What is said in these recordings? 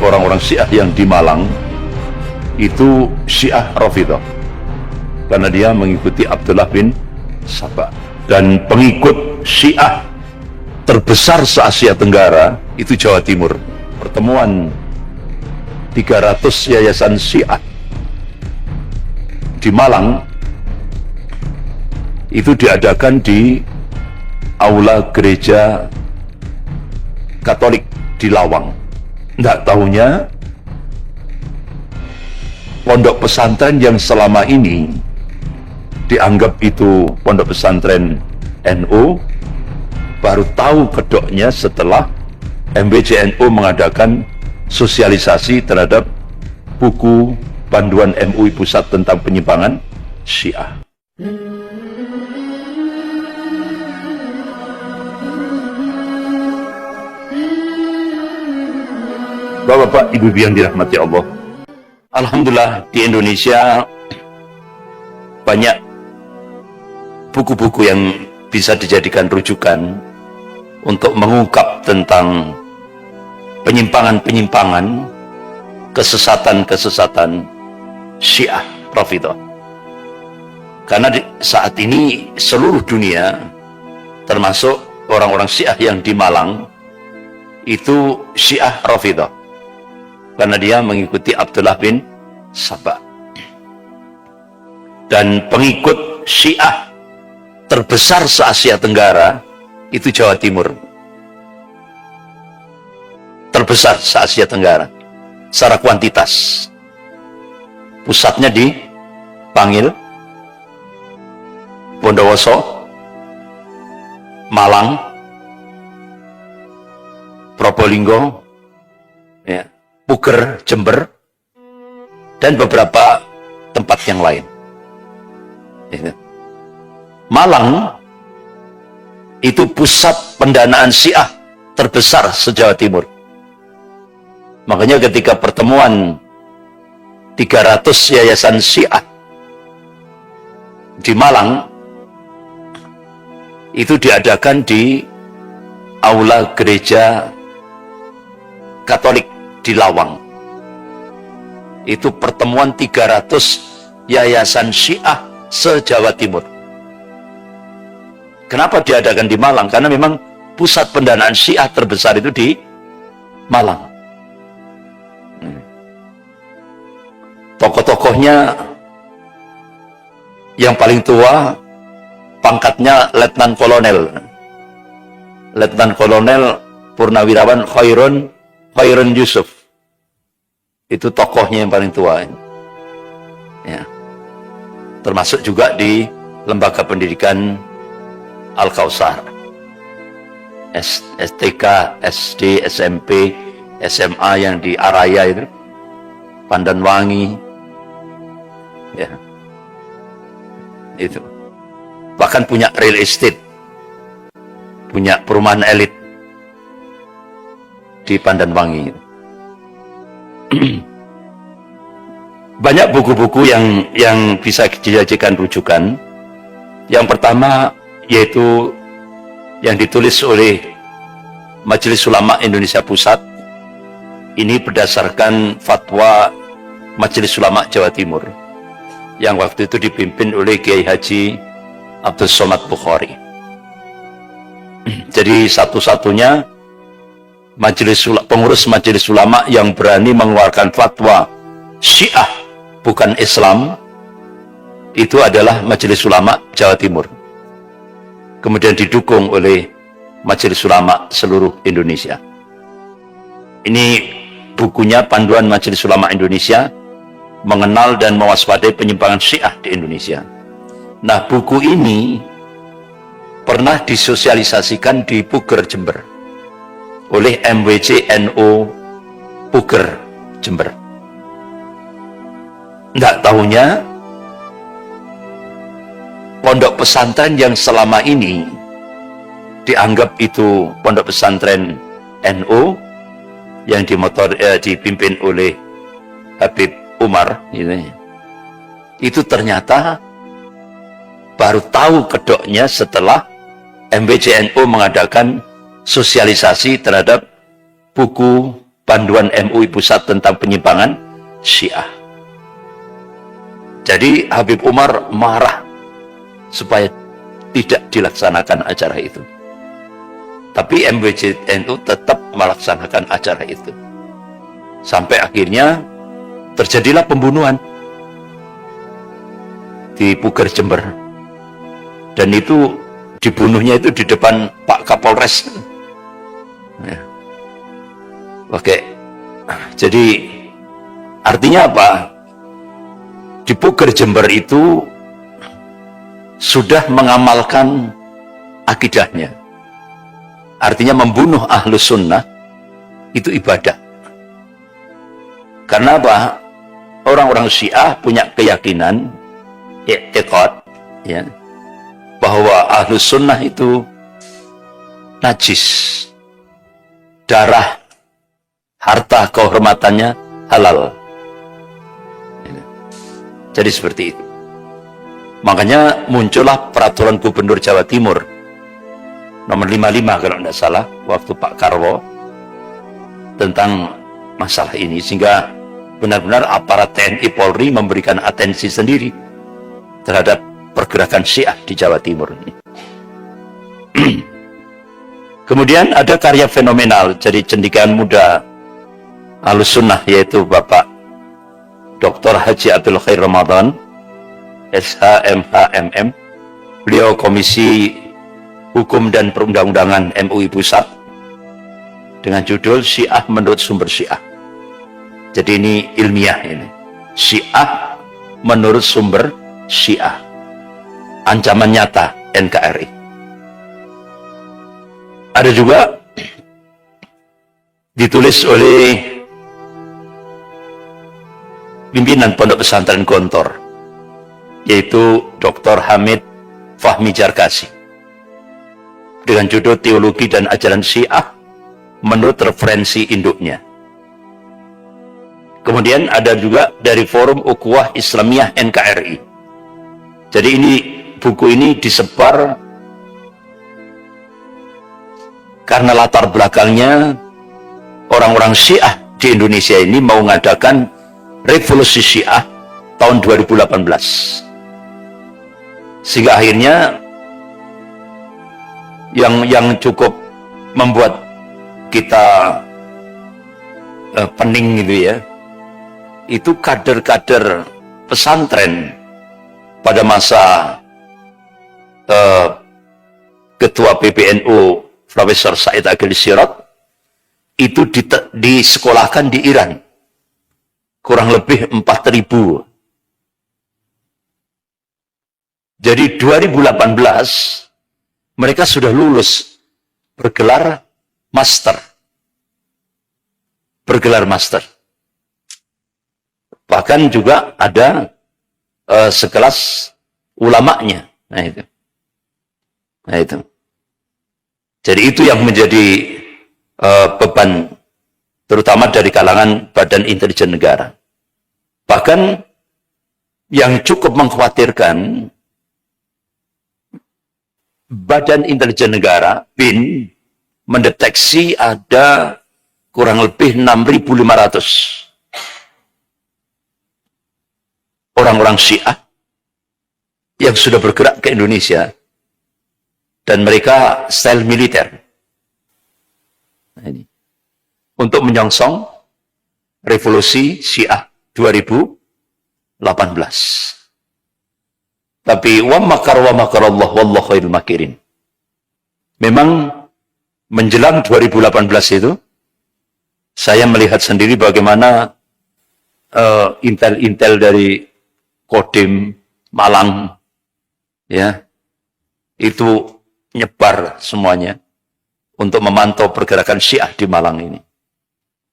orang-orang Syiah yang di Malang itu Syiah Rafidhah, karena dia mengikuti Abdullah bin Saba. Dan pengikut Syiah terbesar se-Asia Tenggara itu Jawa Timur. Pertemuan 300 yayasan Syiah di Malang itu diadakan di aula gereja Katolik di Lawang. Tidak tahunya pondok pesantren yang selama ini dianggap itu pondok pesantren NU baru tahu kedoknya setelah MBCNU mengadakan sosialisasi terhadap buku panduan MUI Pusat tentang penyimpangan Syiah. Bapak-bapak, ibu-ibu yang dirahmati Allah, alhamdulillah di Indonesia banyak buku-buku yang bisa dijadikan rujukan untuk mengungkap tentang penyimpangan-penyimpangan, kesesatan-kesesatan Syiah Rafidhah. Karena saat ini seluruh dunia, termasuk orang-orang Syiah yang di Malang, itu Syiah Rafidhah, karena dia mengikuti Abdullah bin Saba. Dan pengikut Syiah terbesar se-Asia Tenggara itu Jawa Timur. Terbesar se-Asia Tenggara secara kuantitas. Pusatnya di Pangil, Bondowoso, Malang, Probolinggo, ya, Puger, Jember, dan beberapa tempat yang lain. Malang itu pusat pendanaan Syiah terbesar se-Jawa Timur. Makanya ketika pertemuan 300 yayasan Syiah di Malang itu diadakan di aula gereja Katolik di Lawang. Itu pertemuan 300 yayasan Syiah se-Jawa Timur. Kenapa diadakan di Malang? Karena memang pusat pendanaan Syiah terbesar itu di Malang. Tokoh-tokohnya yang paling tua pangkatnya Letnan Kolonel. Letnan Kolonel Purnawirawan Khairun Yusuf. Itu tokohnya yang paling tua. Ya. Termasuk juga di lembaga pendidikan Al-Kausar, STK, SD, SMP, SMA yang di Araya itu, Pandanwangi, ya, itu. Bahkan punya real estate, punya perumahan elit di Pandanwangi. Banyak buku-buku yang bisa dijadikan rujukan. Yang pertama yaitu yang ditulis oleh Majelis Ulama Indonesia Pusat. Ini berdasarkan fatwa Majelis Ulama Jawa Timur yang waktu itu dipimpin oleh Kiai Haji Abdul Somad Bukhari. Jadi satu-satunya pengurus Majelis Ulama yang berani mengeluarkan fatwa Syiah bukan Islam itu adalah Majelis Ulama Jawa Timur. Kemudian didukung oleh Majelis Ulama seluruh Indonesia. Ini bukunya Panduan Majelis Ulama Indonesia mengenal dan mewaspadai penyimpangan Syiah di Indonesia. Nah, buku ini pernah disosialisasikan di Puger, Jember oleh MWCNU Puger, Jember. Nggak tahunya pondok pesantren yang selama ini dianggap itu pondok pesantren NU yang dipimpin oleh Habib Umar, itu ternyata baru tahu kedoknya setelah MBCNU mengadakan sosialisasi terhadap buku panduan MUI Pusat tentang penyimpangan Syiah. Jadi Habib Umar marah supaya tidak dilaksanakan acara itu. Tapi MWJ NU tetap melaksanakan acara itu. Sampai akhirnya terjadilah pembunuhan di Puger, Jember. Dan itu dibunuhnya itu di depan Pak Kapolres. Ya. Oke, jadi artinya apa? Di Puger, Jember itu sudah mengamalkan akidahnya. Artinya membunuh ahlus sunnah itu ibadah. Karena apa? Orang-orang Syiah punya keyakinan, i'tiqad, ya, bahwa ahlus sunnah itu najis, darah, harta kehormatannya halal. Jadi seperti itu. Makanya muncullah peraturan Gubernur Jawa Timur nomor 55 kalau tidak salah, waktu Pak Karwo, tentang masalah ini, sehingga benar-benar aparat TNI Polri memberikan atensi sendiri terhadap pergerakan Syiah di Jawa Timur ini. Kemudian ada karya fenomenal jadi cendekiawan muda Ahlus Sunnah, yaitu Bapak Dr. Haji Abdul Khair Ramadan, SHMHMM. Beliau Komisi Hukum dan Perundang-undangan MUI Pusat, dengan judul Syiah Menurut Sumber Syiah. Jadi ini ilmiah ini. Syiah menurut sumber Syiah. Ancaman nyata NKRI. Ada juga ditulis oleh pimpinan Pondok Pesantren Gontor, yaitu Dr. Hamid Fahmi Jarkasi, dengan judul Teologi dan Ajaran Syiah menurut referensi induknya. Kemudian ada juga dari Forum Ukhuwah Islamiyah NKRI. Jadi ini, buku ini disebar karena latar belakangnya orang-orang Syiah di Indonesia ini mau mengadakan revolusi Syiah tahun 2018. Sehingga akhirnya yang cukup membuat kita pening gitu ya, itu kader-kader pesantren pada masa Ketua PBNU Profesor Said Agil Sirot itu disekolahkan di Iran, kurang lebih 4.000. Jadi 2018 mereka sudah lulus, bergelar master. Bahkan juga ada sekelas ulamanya. Nah itu. Jadi itu yang menjadi beban, terutama dari kalangan Badan Intelijen Negara. Bahkan yang cukup mengkhawatirkan, Badan Intelijen Negara, BIN, mendeteksi ada kurang lebih 6.500 orang-orang Syiah yang sudah bergerak ke Indonesia, dan mereka style militer. Nah, ini untuk menyongsong revolusi Syiah 2018. Tapi wa makarallah wallahu khairul makirin. Memang menjelang 2018 itu saya melihat sendiri bagaimana intel-intel dari Kodim Malang ya itu nyebar semuanya untuk memantau pergerakan Syiah di Malang ini.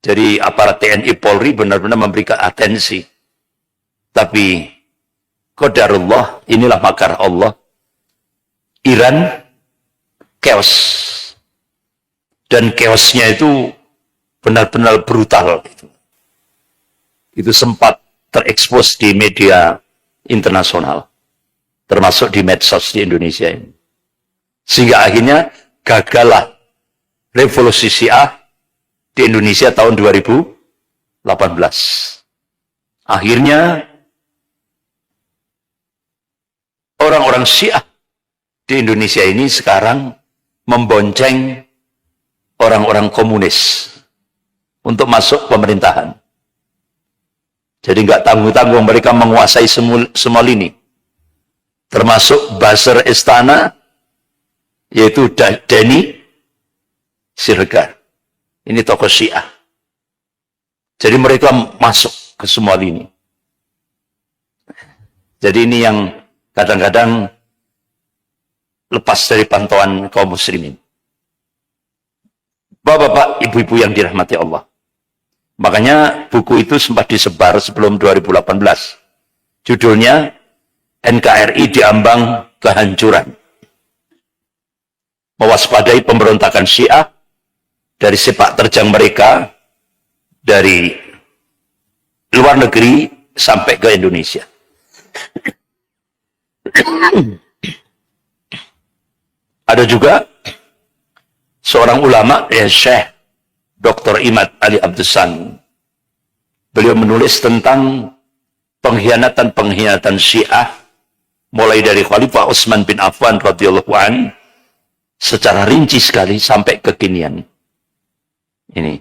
Jadi aparat TNI Polri benar-benar memberikan atensi. Tapi qadarullah, inilah makar Allah. Iran chaos. Dan chaosnya itu benar-benar brutal. Itu sempat terekspos di media internasional, termasuk di medsos di Indonesia ini. Sehingga akhirnya gagallah revolusi Syiah di Indonesia tahun 2018. Akhirnya orang-orang Syiah di Indonesia ini sekarang membonceng orang-orang komunis untuk masuk pemerintahan. Jadi nggak tanggung-tanggung mereka menguasai semua lini. Termasuk buzzer istana, yaitu Denny Siregar. Ini tokoh Syiah. Jadi mereka masuk ke semua lini. Jadi ini yang kadang-kadang lepas dari pantauan kaum muslimin. Bapak-bapak, ibu-ibu yang dirahmati Allah. Makanya buku itu sempat disebar sebelum 2018. Judulnya NKRI Diambang Kehancuran. Mewaspadai pemberontakan Syiah dari sepak terjang mereka dari luar negeri sampai ke Indonesia. Ada juga seorang ulama, Syekh Dr. Imad Ali Abdussan. Beliau menulis tentang pengkhianatan Syiah mulai dari Khalifah Utsman bin Affan radhiyallahu an secara rinci sekali sampai kekinian. Ini.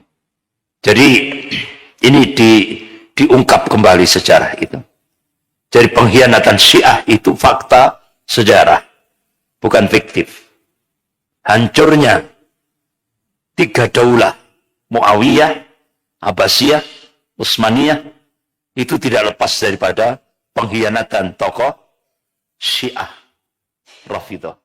Jadi ini diungkap kembali sejarah itu. Jadi pengkhianatan Syiah itu fakta sejarah, bukan fiktif. Hancurnya 3 daulah, Muawiyah, Abbasiyah, Utsmaniyah, itu tidak lepas daripada pengkhianatan tokoh Syiah Rafidhah.